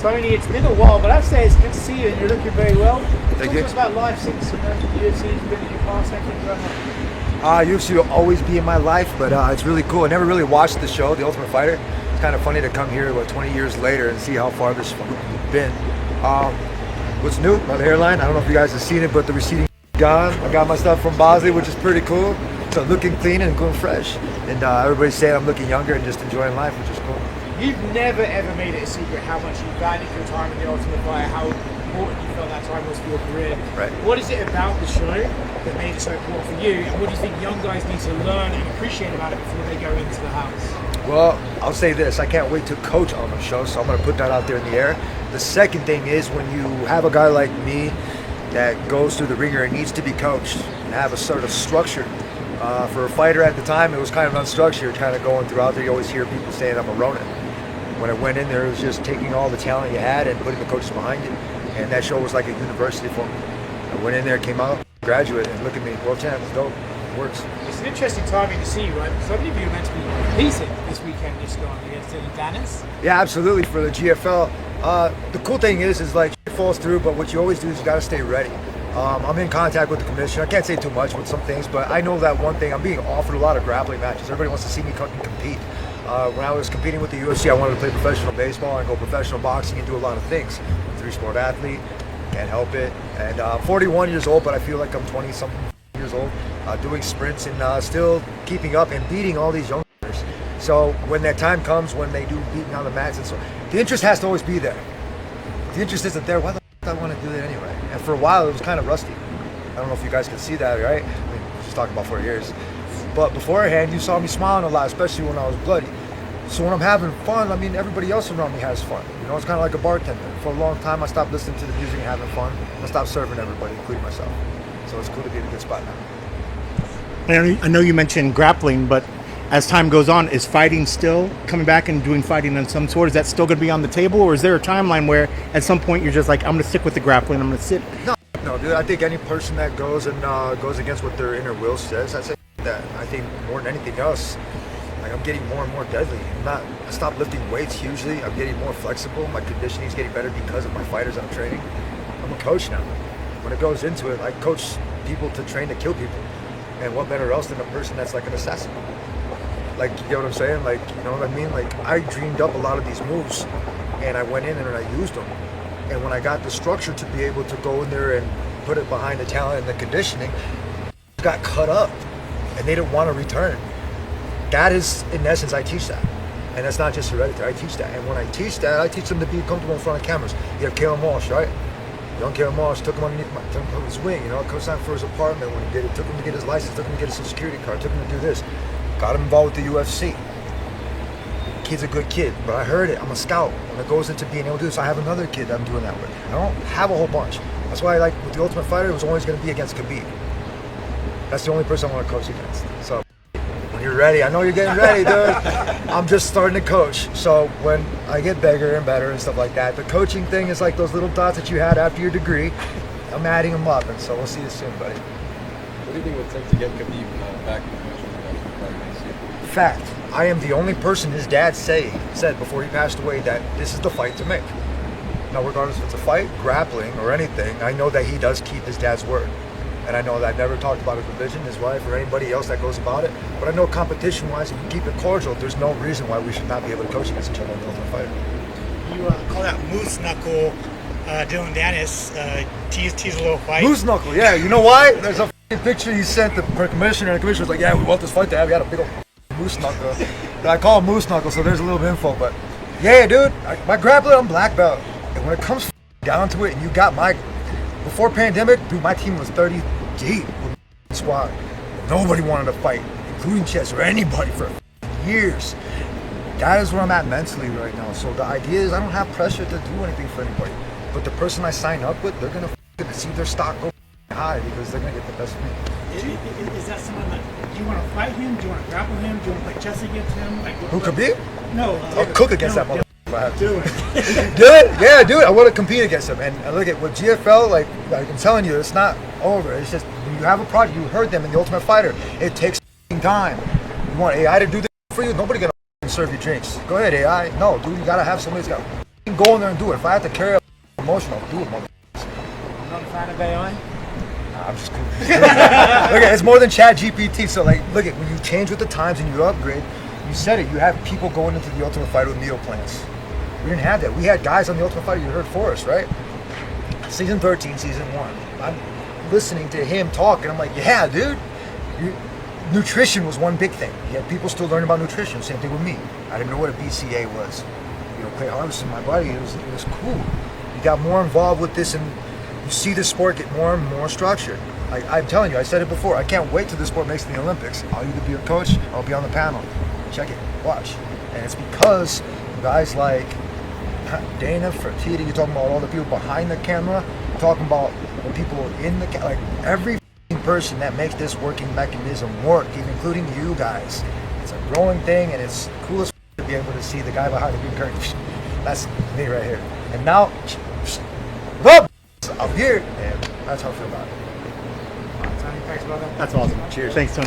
Tony, it's been a while, but I'd say it's good to see you and you're looking very well. Thank Talk you. to us about life since UFC's been in your past. Anything going on? UFC will always be in my life, but it's really cool. I never really watched the show, The Ultimate Fighter. It's kind of funny to come here 20 years later and see how far this has been. What's new? My hairline. I don't know if you guys have seen it, but the receding gone. I got my stuff from Bosley, which is pretty cool. So looking clean and going fresh. And everybody's saying I'm looking younger and just enjoying life, which is cool. You've never ever made it a secret how much you valued your time in the Ultimate Fighter, how important you felt that time was for your career. Right. What is it about the show that made it so important for you, and what do you think young guys need to learn and appreciate about it before they go into the house? Well, I'll say this. I can't wait to coach on the show, so I'm going to put that out there in the air. The second thing is when you have a guy like me that goes through the ringer and needs to be coached and have a sort of structure. For a fighter at the time, it was kind of unstructured, kind of going throughout there. You always hear people saying I'm a Ronin. When I went in there, it was just taking all the talent you had and putting the coaches behind it. And that show was like a university for me. I went in there, came out, graduate, and look at me, world champ, it's dope, it works. It's an interesting timing to see you, right? Because I believe you're meant to be competing this weekend just gone against Dennis. Yeah, absolutely, for the GFL. The cool thing is like it falls through, but what you always do is you got to stay ready. I'm in contact with the commissioner. I can't say too much with some things, but I know that one thing, I'm being offered a lot of grappling matches. Everybody wants to see me compete. When I was competing with the UFC, I wanted to play professional baseball and go professional boxing and do a lot of things. I'm a three-sport athlete, can't help it. And I'm 41 years old, but I feel like I'm 20-something years old, doing sprints and still keeping up and beating all these young players. So when that time comes, when they do beating on the mats and so, the interest has to always be there. If the interest isn't there, why the I want to do that anyway? And for a while, it was kind of rusty. I don't know if you guys can see that, right? I mean, we're just talking about 4 years. But beforehand, you saw me smiling a lot, especially when I was bloody. So when I'm having fun, I mean, everybody else around me has fun. You know, it's kind of like a bartender. For a long time, I stopped listening to the music and having fun. I stopped serving everybody, including myself. So it's cool to be in a good spot now. I know you mentioned grappling, but as time goes on, is fighting still coming back and doing fighting in some sort? Is that still going to be on the table, or is there a timeline where at some point you're just like, I'm going to stick with the grappling, I'm going to sit? No, dude. I think any person that goes and goes against what their inner will says, I say that. I think more than anything else, like I'm getting more and more deadly. I stopped lifting weights hugely. I'm getting more flexible. My conditioning is getting better because of my fighters I'm training. I'm a coach now. When it goes into it, I coach people to train to kill people. And what better else than a person that's like an assassin? Like, you get what I'm saying? Like, you know what I mean? Like, I dreamed up a lot of these moves, and I went in and I used them. And when I got the structure to be able to go in there and put it behind the talent and the conditioning, got cut up, and they didn't want to return. That is, in essence, I teach that. And that's not just hereditary, I teach that. And when I teach that, I teach them to be comfortable in front of cameras. You have Kalen Walsh, right? Young Kalen Walsh took him underneath his wing, you know, co-signed for his apartment when he did it, took him to get his license, took him to get his social security card, took him to do this. Got him involved with the UFC. Kid's a good kid, but I heard it. I'm a scout. When it goes into being able to do this, I have another kid that I'm doing that with. I don't have a whole bunch. That's why I like with the Ultimate Fighter, it was always going to be against Khabib. That's the only person I want to coach against. So when you're ready, I know you're getting ready, dude. I'm just starting to coach. So when I get bigger and better and stuff like that, the coaching thing is like those little dots that you had after your degree. I'm adding them up, and so we'll see you soon, buddy. What do you think it would take to get Khabib back in the country? Fact, I am the only person his dad said before he passed away that this is the fight to make. Now, regardless if it's a fight, grappling, or anything, I know that he does keep his dad's word. And I know that I've never talked about his religion, his wife, or anybody else that goes about it. But I know competition-wise, if we keep it cordial, there's no reason why we should not be able to coach against each other in the Ultimate Fighter. You call that moose knuckle Dylan Dennis, tease a little fight. Moose knuckle, yeah. You know why? There's a picture he sent the commissioner, and the commissioner was like, yeah, we want this fight to have. We had a big old moose knuckle. I call him moose knuckle, so there's a little bit of info. But yeah, dude, my grappler, I'm black belt. And when it comes down to it, and you got before pandemic, dude, my team was 30 deep with squad. Nobody wanted to fight, including Chess or anybody for years. That is where I'm at mentally right now. So the idea is I don't have pressure to do anything for anybody. But the person I sign up with, they're gonna see their stock go high because they're gonna get the best of me. Is that someone that, do you want to fight him? Do you want to grapple him? Do you want to play chess against him? Like, Who, Khabib? No. I'll cook against that motherfucker if I have to. Do it. Do it? Yeah, do it. I want to compete against him. And look at what GFL, like I'm telling you, it's not over. It's just when you have a project, you heard them in the Ultimate Fighter. It takes time. You want AI to do this for you? Nobody gonna serve you drinks. Go ahead, AI. No, dude, you gotta have somebody that's got go in there and do it. If I have to carry a emotion, I'll do it, mother. I'm not a fan of AI. I'm just cool. Look at it's more than Chat GPT. So like, look at when you change with the times and you upgrade. You said it. You have people going into the Ultimate Fighter with meal plans. We didn't have that. We had guys on the Ultimate Fighter. You heard Forrest, right? Season 13, season 1. I'm listening to him talk, and I'm like, yeah, dude. Nutrition was one big thing. You had people still learning about nutrition. Same thing with me. I didn't know what a BCA was. You know, Clay Harvesting my body. It was cool. You got more involved with this, and you see the sport get more and more structured. I'm telling you, I said it before. I can't wait till this sport makes it in the Olympics. I'll either be a coach, or I'll be on the panel. Check it, watch. And it's because guys like Dana, Fertitta, you're talking about all the people behind the camera, you're talking about the people in the like every person that makes this working mechanism work, including you guys. It's a growing thing, and it's coolest to be able to see the guy behind the green curtain. That's me right here. And now, I'm here, and that's how I feel about it. Tony, thanks, brother. That's awesome. Cheers. Thanks, Tony.